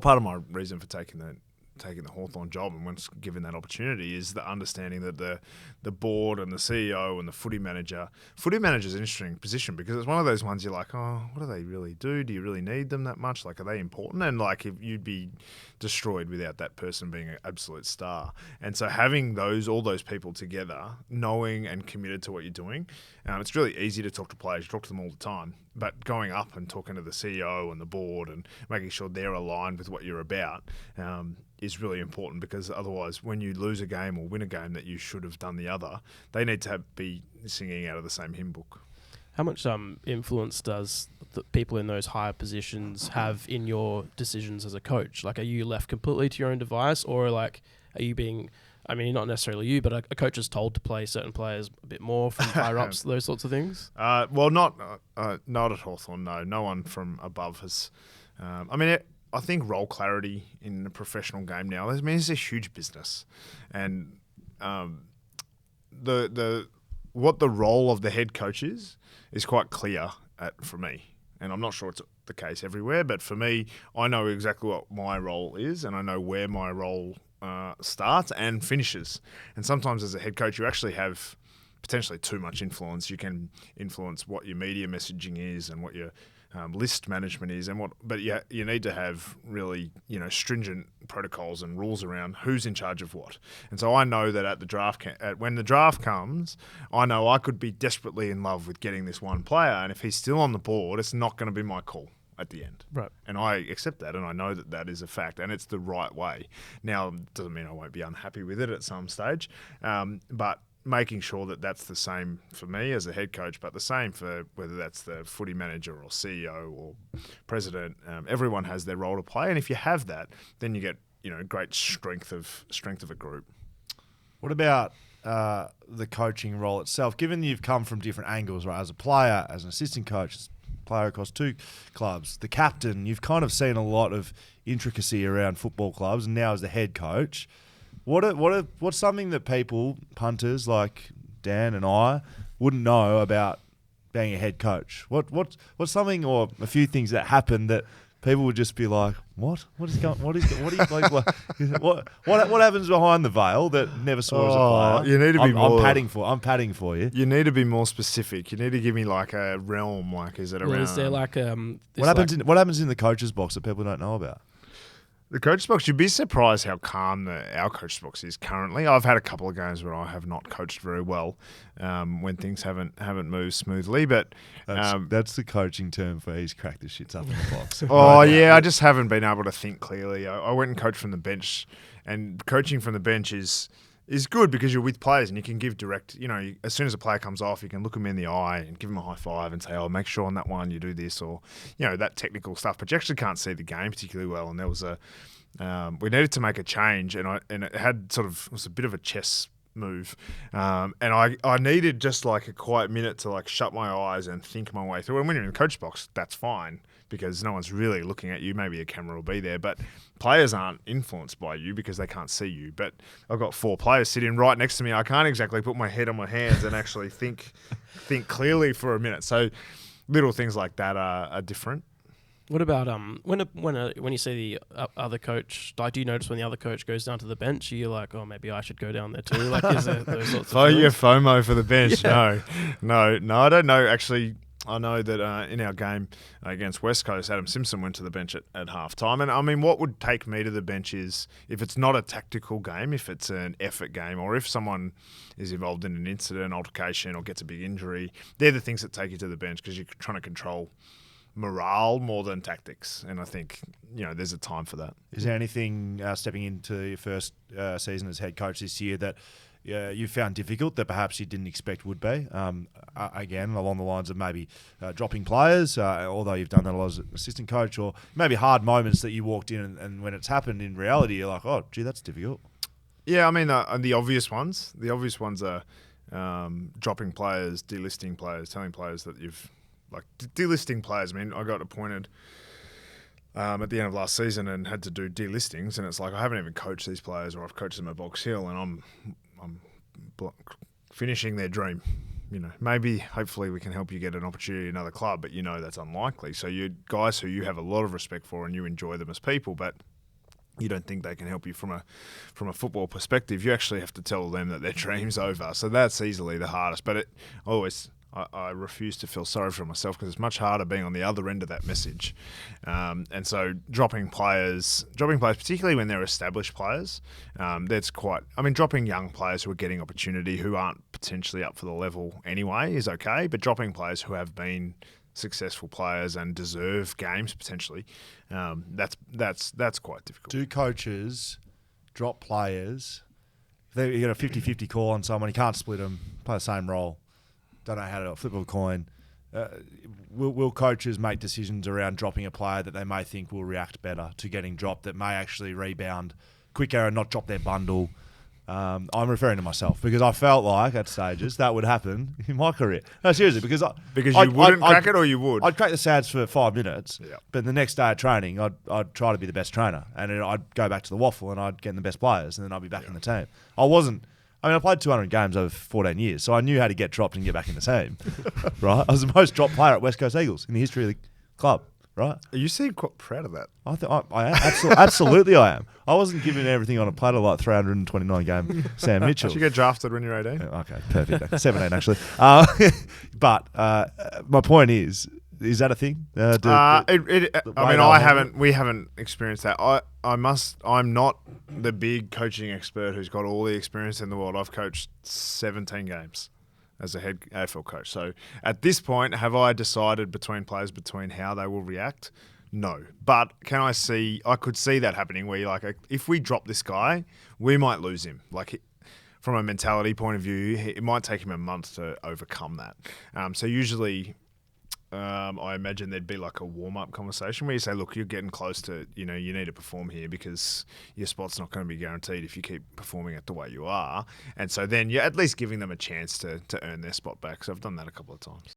Part of my reason for taking the Hawthorn job, and once given that opportunity, is the understanding that the board and the CEO and the footy manager's an interesting position, because it's one of those ones you're like, oh, what do they really do? Do you really need them that much? Like, are they important? And like, if you'd be destroyed without that person being an absolute star. And so having all those people together, knowing and committed to what you're doing, it's really easy to talk to players. You talk to them all the time. But going up and talking to the CEO and the board and making sure they're aligned with what you're about is really important, because otherwise, when you lose a game or win a game that you should have done the other, they need to be singing out of the same hymn book. How much influence does the people in those higher positions have in your decisions as a coach? Like, are you left completely to your own device, or like, are you being... I mean, not necessarily you, but a coach is told to play certain players a bit more from higher ups, those sorts of things? Well, not at Hawthorn, no. No one from above has... I think role clarity in the professional game now, it's a huge business. And what the role of the head coach is quite clear for me. And I'm not sure it's the case everywhere, but for me, I know exactly what my role is, and I know where my role starts and finishes. And sometimes as a head coach, you actually have potentially too much influence. You can influence what your media messaging is and what your list management is, but you need to have really stringent protocols and rules around who's in charge of what. And so I know that at the draft, when the draft comes, I know I could be desperately in love with getting this one player, and if he's still on the board, it's not going to be my call at the end. Right. And I accept that, and I know that is a fact, and it's the right way. Now, it doesn't mean I won't be unhappy with it at some stage, but making sure that that's the same for me as a head coach, but the same for whether that's the footy manager or CEO or president. Everyone has their role to play, and if you have that, then you get great strength of a group. What about the coaching role itself? Given you've come from different angles, right? As a player, as an assistant coach, as a player across two clubs, the captain, you've kind of seen a lot of intricacy around football clubs, and now as the head coach. What's something that people, punters like Dan and I, wouldn't know about being a head coach? What's something or a few things that happen that people would just be like, what happens behind the veil that never saw as a player? You need to be more. I'm padding for you. You need to be more specific. You need to give me like a realm. Like, is it around? Is there like what happens in the coach's box that people don't know about? The coach's box, you'd be surprised how calm our coach's box is currently. I've had a couple of games where I have not coached very well when things haven't moved smoothly. But that's the coaching term for he's cracked the shits up in the box. I just haven't been able to think clearly. I went and coached from the bench, and coaching from the bench is good because you're with players and you can give direct, as soon as a player comes off, you can look them in the eye and give them a high five and say, oh, make sure on that one you do this, or, that technical stuff. But you actually can't see the game particularly well. And there was we needed to make a change, and it was a bit of a chess move. And I needed just like a quiet minute to like shut my eyes and think my way through. And when you're in the coach box, that's fine, because no one's really looking at you. Maybe a camera will be there, but players aren't influenced by you because they can't see you. But I've got 4 players sitting right next to me. I can't exactly put my head on my hands and actually think clearly for a minute. So little things like that are different. What about when you see the other coach? Like, do you notice when the other coach goes down to the bench, you're like, oh, maybe I should go down there too? Like, is there those sorts of things? FOMO for the bench? Yeah. No, I don't know. Actually, I know that in our game against West Coast, Adam Simpson went to the bench at half time. And I mean, what would take me to the bench is if it's not a tactical game, if it's an effort game, or if someone is involved in an incident, altercation, or gets a big injury. They're the things that take you to the bench, because you're trying to control morale more than tactics. And I think, there's a time for that. Is there anything stepping into your first season as head coach this year that you found difficult that perhaps you didn't expect would be? Again, along the lines of maybe dropping players, although you've done that a lot as an assistant coach, or maybe hard moments that you walked in and when it's happened in reality, you're like, oh, gee, that's difficult. Yeah, I mean, the obvious ones. The obvious ones are dropping players, delisting players, telling players that you've... Like, delisting players. I mean, I got appointed at the end of last season and had to do delistings, and it's like I haven't even coached these players, or I've coached them at Box Hill, and I'm finishing their dream. Maybe, hopefully we can help you get an opportunity at another club, but that's unlikely. So you guys who you have a lot of respect for and you enjoy them as people, but you don't think they can help you from a football perspective. You actually have to tell them that their dream's over. So that's easily the hardest. But I refuse to feel sorry for myself because it's much harder being on the other end of that message. And so dropping players, particularly when they're established players, dropping young players who are getting opportunity who aren't potentially up for the level anyway is okay. But dropping players who have been successful players and deserve games potentially, that's quite difficult. Do coaches drop players? If you get a 50-50 call on someone, you can't split them, play the same role, don't know how to flip a coin. Will coaches make decisions around dropping a player that they may think will react better to getting dropped, that may actually rebound quicker and not drop their bundle? I'm referring to myself because I felt like at stages that would happen in my career. No, seriously, because you wouldn't crack it, or you would. I'd crack the SADs for 5 minutes, yeah. But the next day at training, I'd try to be the best trainer, and then I'd go back to the waffle and I'd get in the best players, and then I'd be back in the team. I played 200 games over 14 years, so I knew how to get dropped and get back in the team. Right? I was the most dropped player at West Coast Eagles in the history of the club. Right? You seem quite proud of that. I am. Absolutely I am. I wasn't given everything on a platter like 329 game Sam Mitchell. Did you get drafted when you were 18? Okay, perfect. 17 actually. But my point is that a thing? We haven't experienced that. I'm not the big coaching expert who's got all the experience in the world. I've coached 17 games as a head AFL coach. So at this point, have I decided between players how they will react? No. But I could see that happening where you're like, if we drop this guy, we might lose him. Like from a mentality point of view, it might take him a month to overcome that. So usually I imagine there'd be like a warm-up conversation where you say, look, you're getting close to, you need to perform here because your spot's not going to be guaranteed if you keep performing it the way you are. And so then you're at least giving them a chance to earn their spot back. So I've done that a couple of times.